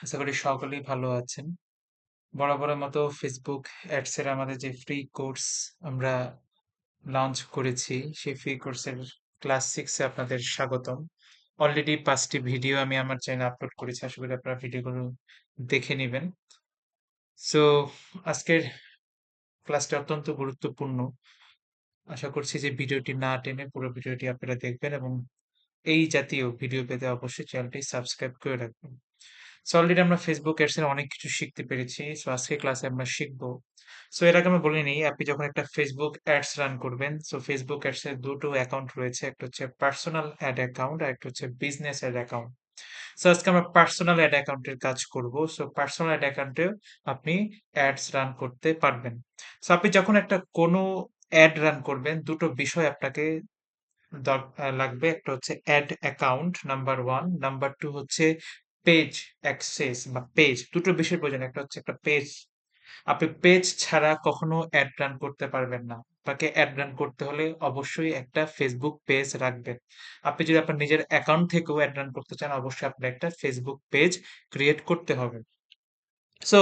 আশা করি সকলেই ভালো আছেন। বরাবরের মতো Facebook অ্যাডস এর আমাদের যে ফ্রি কোর্স আমরা লঞ্চ করেছি, সেই ফ্রি কোর্সের ক্লাস 6 এ আপনাদের স্বাগতম। অলরেডি ৫ টি ভিডিও আমি আমার চ্যানেলে আপলোড করেছি। আশা করি আপনারা ভিডিওগুলো দেখে নিবেন। সো আজকের ক্লাসটা অত্যন্ত গুরুত্বপূর্ণ। আশা করছি যে ভিডিওটি না টেনে পুরো ভিডিওটি আপনারা দেখবেন এবং এই জাতীয় ভিডিও পেতে অবশ্যই চ্যানেলটি সাবস্ক্রাইব করে রাখবেন। সো অলরেডি আমরা ফেসবুক অ্যাডস এর অনেক কিছু শিখতে পেরেছি। সো আজকের ক্লাসে আমরা শিখবো। সো এর আগে আমি বলে নিই, আপনি যখন একটা ফেসবুক অ্যাডস রান করবেন, সো ফেসবুক অ্যাডস এর দুটো অ্যাকাউন্ট রয়েছে। একটা হচ্ছে পার্সোনাল অ্যাড অ্যাকাউন্ট আর একটা হচ্ছে বিজনেস অ্যাড অ্যাকাউন্ট। সো আজকে আমরা পার্সোনাল অ্যাড অ্যাকাউন্টের কাজ করব। সো পার্সোনাল অ্যাড অ্যাকাউন্টেও আপনি অ্যাডস রান করতে পারবেন। সো আপনি যখন একটা কোনো অ্যাড রান করবেন, দুটো বিষয় আপনাকে লাগবে। একটা হচ্ছে অ্যাড অ্যাকাউন্ট নাম্বার 1, নাম্বার 2 হচ্ছে পেজ অ্যাক্সেস বা পেজ। দুটো বিষয় প্রয়োজন। একটা হচ্ছে একটা পেজ। আপনি পেজ ছাড়া কখনো অ্যাড রান করতে পারবেন না। আপনাকে অ্যাড রান করতে হলে অবশ্যই একটা ফেসবুক পেজ রাখবেন। আপনি যদি আপনার নিজের অ্যাকাউন্ট থেকেও অ্যাড রান করতে চান, অবশ্যই আপনার একটা ফেসবুক পেজ ক্রিয়েট করতে হবে। সো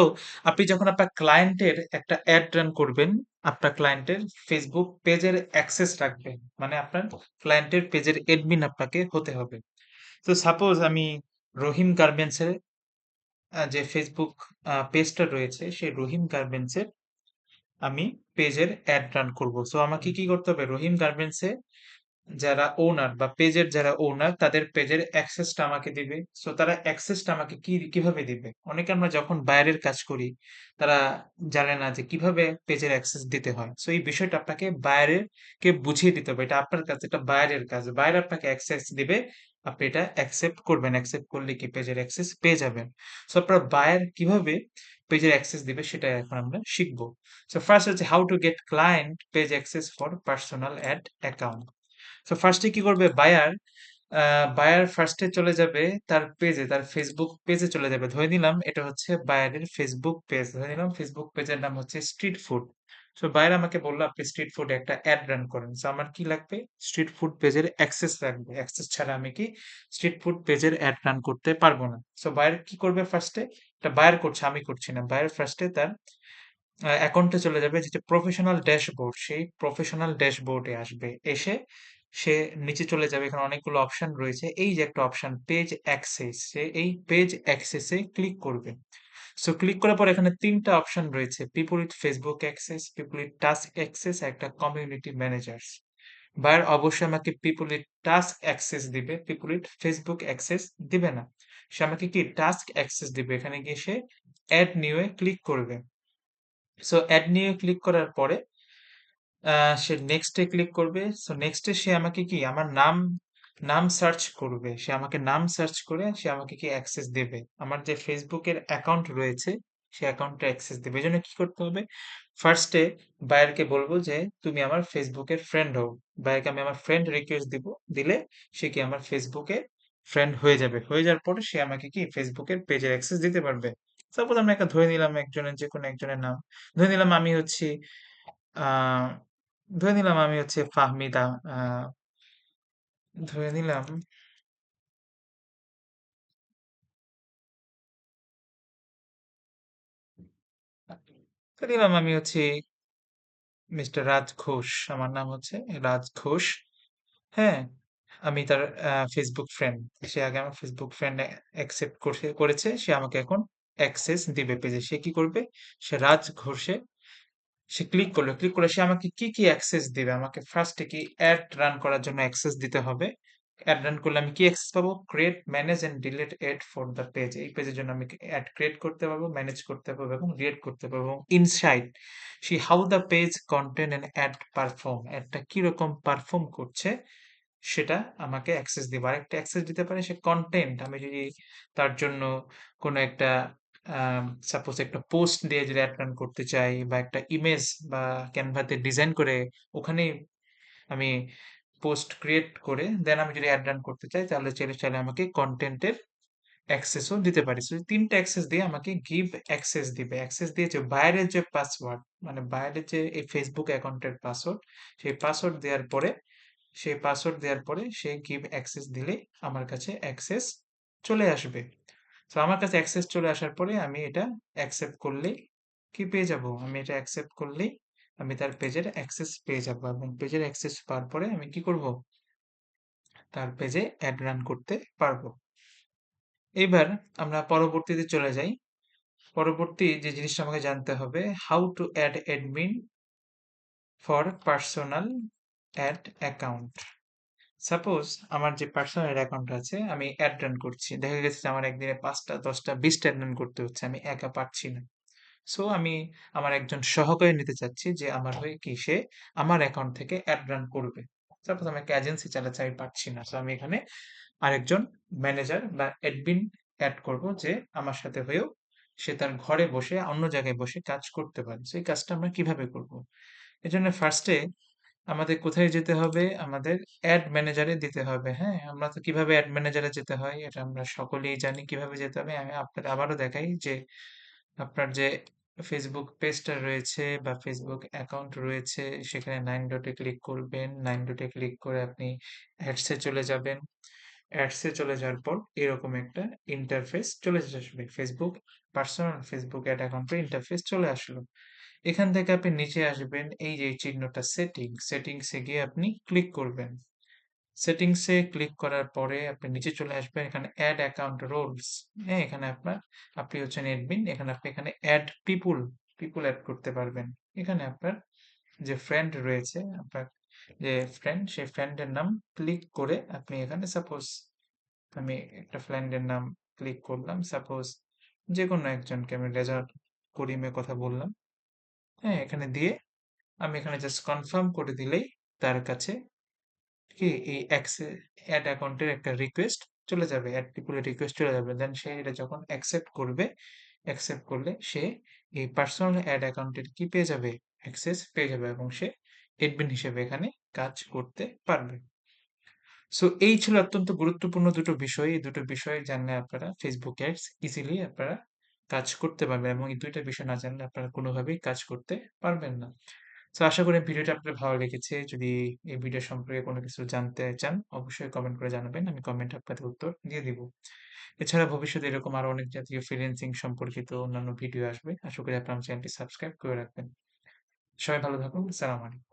আপনি যখন আপনার ক্লায়েন্টের একটা অ্যাড রান করবেন, আপনার ক্লায়েন্টের ফেসবুক পেজের অ্যাক্সেস রাখবেন। মানে আপনার ক্লায়েন্টের পেজের অ্যাডমিন আপনাকে হতে হবে। তো সাপোজ আমি রহিম গার্মেন্টসের যে ফেসবুক পেজটা রয়েছে, সেই রহিম গার্মেন্টসের আমি পেজের অ্যাড রান করব। সো আমাকে কি করতে হবে? রহিম গার্মেন্টসে যারা ওনার বা পেজের যারা ওনার, তাদের পেজের অ্যাক্সেসটা আমাকে দিবে। সো তারা অ্যাক্সেসটা আমাকে কিভাবে দিবে? অনেকে আমরা যখন বাইরের কাজ করি, তারা জানে না যে কিভাবে পেজের অ্যাক্সেস দিতে হয়। সো এই বিষয়টা আপনাকে বাইরের কে বুঝিয়ে দিতে হবে। এটা আপনার কাজ, এটা বাইরের কাজ। বাইরে আপনাকে অ্যাক্সেস দিবে, আপনি এটা অ্যাকসেপ্ট করবেন। অ্যাকসেপ্ট করলে কি পেজের অ্যাক্সেস পেয়ে যাবেন। সো আপনার বায়ার কিভাবে পেজের অ্যাক্সেস দিবে সেটা এখন আমরা শিখবো। সো ফার্স্ট হচ্ছে how to get client page access for personal ad account. So ফার্স্টে কি করবে বায়ার? বায়ার ফার্স্টে চলে যাবে তার পেজে, তার ফেসবুক পেজে চলে যাবে। ধরে নিলাম এটা হচ্ছে বায়ারের ফেসবুক পেজ। ধরে নিলাম ফেসবুক পেজের নাম হচ্ছে স্ট্রিট ফুড। সো বায়ার আমাকে বললো আপনি স্ট্রিট ফুডে একটা অ্যাড রান করেন। সো আমার কি লাগবে? স্ট্রিট ফুড পেজের অ্যাক্সেস লাগবে। অ্যাক্সেস ছাড়া আমি কি স্ট্রিট ফুড পেজের অ্যাড রান করতে পারবো না। সো বায়ার কি করবে ফার্স্টে? এটা বায়ার করছে, আমি করছি না। বায়ার ফার্স্টে তার অ্যাকাউন্টে চলে যাবে, যেটা প্রফেশনাল ড্যাশবোর্ড, সেই প্রফেশনাল ড্যাশবোর্ডে আসবে। এসে সে নিচে চলে যাবে, এখানে অনেকগুলো অপশন রয়েছে। এই যে একটা অপশন পেজ অ্যাক্সেস, সে এই পেজ অ্যাক্সেসে ক্লিক করবে। সো ক্লিক করার পর এখানে ৩ টা অপশন রয়েছে: people with Facebook access, people with task access, একটা কমিউনিটি ম্যানেজার্স। বায়ার অবশ্যই আমাকে পিপল উইথ টাস্ক অ্যাক্সেস দিবে, পিপল উইথ ফেসবুক অ্যাক্সেস দিবে না। সে আমাকে কি টাস্ক অ্যাক্সেস দিবে। এখানে গিয়ে সে অ্যাড নিউ এ ক্লিক করবে। সো অ্যাড নিউ এ ক্লিক করার পরে সে নেক্সট এ ক্লিক করবে। সো নেক্সট এ সে আমাকে কি আমার নাম সার্চ করবে। সে আমাকে নাম সার্চ করে সে আমাকে কি অ্যাক্সেস দেবে। আমার যে ফেসবুকের অ্যাকাউন্ট রয়েছে, সে অ্যাকাউন্টে অ্যাক্সেস দেবে। এজন্য কি করতে হবে? ফার্স্টে বায়ারকে বলবো যে তুমি আমার ফেসবুকের ফ্রেন্ড হও। বায়ারকে আমি আমার ফ্রেন্ড রিকোয়েস্ট দিব। দিলে সে কি আমার ফেসবুকে ফ্রেন্ড হয়ে যাবে। হয়ে যাওয়ার পরে সে আমাকে কি ফেসবুকের পেজের অ্যাক্সেস দিতে পারবে। সাপোজ আমরা একটা ধরে নিলাম একজনের, যে কোনো একজনের নাম। ধরে নিলাম আমি হচ্ছি আহ ধরে নিলাম আমি হচ্ছে ফাহমিদা। আহ ধরে নিলাম ধরে নিলাম আমি হচ্ছে মিস্টার রাজ ঘোষ। আমার নাম হচ্ছে রাজ ঘোষ। হ্যাঁ, আমি তার ফেসবুক ফ্রেন্ড। সে আগে আমার ফেসবুক ফ্রেন্ড অ্যাকসেপ্ট করেছে। সে আমাকে এখন অ্যাক্সেস দিবে পেজে। সে কি করবে? সে রাজ ঘোষে সে ক্লিক করলো। ক্লিক করে সে আমাকে কি অ্যাক্সেস দিবে? আমাকে ফার্স্টে কি অ্যাড রান করার জন্য অ্যাক্সেস দিতে হবে। অ্যাড রান করলে আমি কি অ্যাক্সেস পাবো? Create, manage and delete ad for the page. এই পেজের জন্য আমি অ্যাড ক্রিয়েট করতে পারবো, ম্যানেজ করতে পারবো এবং ডিলিট করতে পারবো। এবং insights see how the page content and ad perform, অ্যাডটা কিরকম পারফর্ম করছে সেটা আমাকে অ্যাক্সেস দিবে। আরেকটা অ্যাক্সেস দিতে পারে সে কন্টেন্ট। আমি যদি তার জন্য কোনো একটা সাপোজ একটা পোস্ট দিয়ে যদি অ্যাড রান করতে চাই, বা একটা ইমেজ বা ক্যানভাতে ডিজাইন করে ওখানেই আমি পোস্ট ক্রিয়েট করে দেন আমি যদি অ্যাড রান করতে চাই, তাহলে চাইলে আমাকে কন্টেন্টের অ্যাক্সেসও দিতে পারি। সো ৩ টা অ্যাক্সেস দিয়ে আমাকে গিভ অ্যাক্সেস দিবে। অ্যাক্সেস দিয়ে যে বাইরের যে পাসওয়ার্ড, মানে বাইরের যে এই ফেসবুক অ্যাকাউন্টের পাসওয়ার্ড, সেই পাসওয়ার্ড দেওয়ার পরে সে গিভ অ্যাক্সেস দিলেই আমার কাছে অ্যাক্সেস চলে আসবে। তো আমার কাছে অ্যাক্সেস চলে আসার পরে আমি এটা অ্যাকসেপ্ট করলেই কি পেয়ে যাব? আমি এটা অ্যাকসেপ্ট করলেই আমি তার পেজের অ্যাক্সেস পেয়ে যাব এবং পেজের অ্যাক্সেস পাওয়ার পরে আমি কি করব? তার পেজে অ্যাড রান করতে পারবো। এইবার আমরা পরবর্তীতে চলে যাই। পরবর্তী যে জিনিসটা আমাকে জানতে হবে, how to add admin for personal ad account. Suppose আমার যে পার্সোনাল অ্যাকাউন্ট আছে আমি অ্যাড রান করছি। দেখা গেছে যে আমার একদিনে ৫টা, ১০টা, ২০টা অ্যাড রান করতে হচ্ছে। আমি একা পারছি না। সো আমি আমার একজন সহকারী নিতে চাচ্ছি যে আমার হয়ে কি সে আমার অ্যাকাউন্ট থেকে অ্যাড রান করবে। সাপোজ আমি একটা এজেন্সি চালাচ্ছি, আমি পারছি না। সো আমি এখানে আরেকজন ম্যানেজার বা অ্যাডমিন অ্যাড করব যে আমার সাথে হয়েও সে তার ঘরে বসে অন্য জায়গায় বসে কাজ করতে পারে। সো এই কাজটা আমরা কিভাবে করব? এজন্য ফার্স্টে আমাদের কোথায় যেতে হবে? আমাদের অ্যাড ম্যানেজারে দিতে হবে। হ্যাঁ? আমরা তো কিভাবে অ্যাড ম্যানেজারে যেতে হয় এটা আমরা সকলেই জানি কিভাবে যেতে হবে। আমি আপনাদের আবারও দেখাই যে আপনার যে Facebook পেজটা রয়েছে বা Facebook অ্যাকাউন্ট রয়েছে সেখানে 9 ডটে ক্লিক করবেন। 9 ডটে ক্লিক করে আপনি অ্যাডস এ চলে যাবেন। অ্যাডস এ চলে যাওয়ার পর এরকম একটা ইন্টারফেস চলে আসবে। পার্সোনাল Facebook অ্যাড অ্যাকাউন্টের ইন্টারফেস চলে আসলো। এখান থেকে আপনি নিচে আসবেন এই যে এই চিহ্নটা সেটিংস এ গিয়ে আপনি ক্লিক করবেন। সেটিংস এ ক্লিক করার পরে আপনি নিচে চলে আসবেন এখানে অ্যাড অ্যাকাউন্ট রোলস। হ্যাঁ, এখানে আপনি হচ্ছেন অ্যাডমিন, আপনি এখানে অ্যাড পিপল অ্যাড করতে পারবেন। এখানে আপনার যে ফ্রেন্ড রয়েছে, আপনার যে ফ্রেন্ড সেই ফ্রেন্ডের নাম ক্লিক করে আপনি এখানে সাপোজ আমি একটা ফ্রেন্ডের নাম ক্লিক করলাম, সাপোজ যে কোনো একজনকে আমি রেজা করিমের কথা বললাম। হ্যাঁ, এখানে দিয়ে আমি এখানে জাস্ট কনফার্ম করে দিলেই তার কাছে কি এই অ্যাড অ্যাকাউন্টের একটা রিকোয়েস্ট চলে যাবে, অ্যাড পিপলের রিকোয়েস্ট চলে যাবে। দেন সে এটা যখন অ্যাকসেপ্ট করবে, অ্যাকসেপ্ট করলে সে এই পার্সোনাল অ্যাড অ্যাকাউন্টের কি পেয়ে যাবে? অ্যাক্সেস পেয়ে যাবে এবং সে অ্যাডমিন হিসেবে এখানে কাজ করতে পারবে। সো এই ছিল অত্যন্ত গুরুত্বপূর্ণ দুটো বিষয়। এই দুটো বিষয় জানলে আপনারা Facebook অ্যাডস ইজিলি আপনারা কাজ করতে পারবেন এবং এই ২ টা বিষয় না জানলে আপনারা কোনোভাবেই কাজ করতে পারবেন না। সো আশা করি ভিডিওটা আপনার ভালো লেগেছে। যদি এই ভিডিও সম্পর্কে কোনো কিছু জানতে চান, অবশ্যই কমেন্ট করে জানাবেন। আমি কমেন্টে আপনাদের উত্তর দিয়ে দিব। এছাড়া ভবিষ্যতে এরকম আরো অনেক জাতীয় ফ্রিল্যান্সিং সম্পর্কিত অন্যান্য ভিডিও আসবে। আশা করি আপনার আমার চ্যানেলটি সাবস্ক্রাইব করে রাখবেন। সবাই ভালো থাকুন। সালাম আলাইকুম।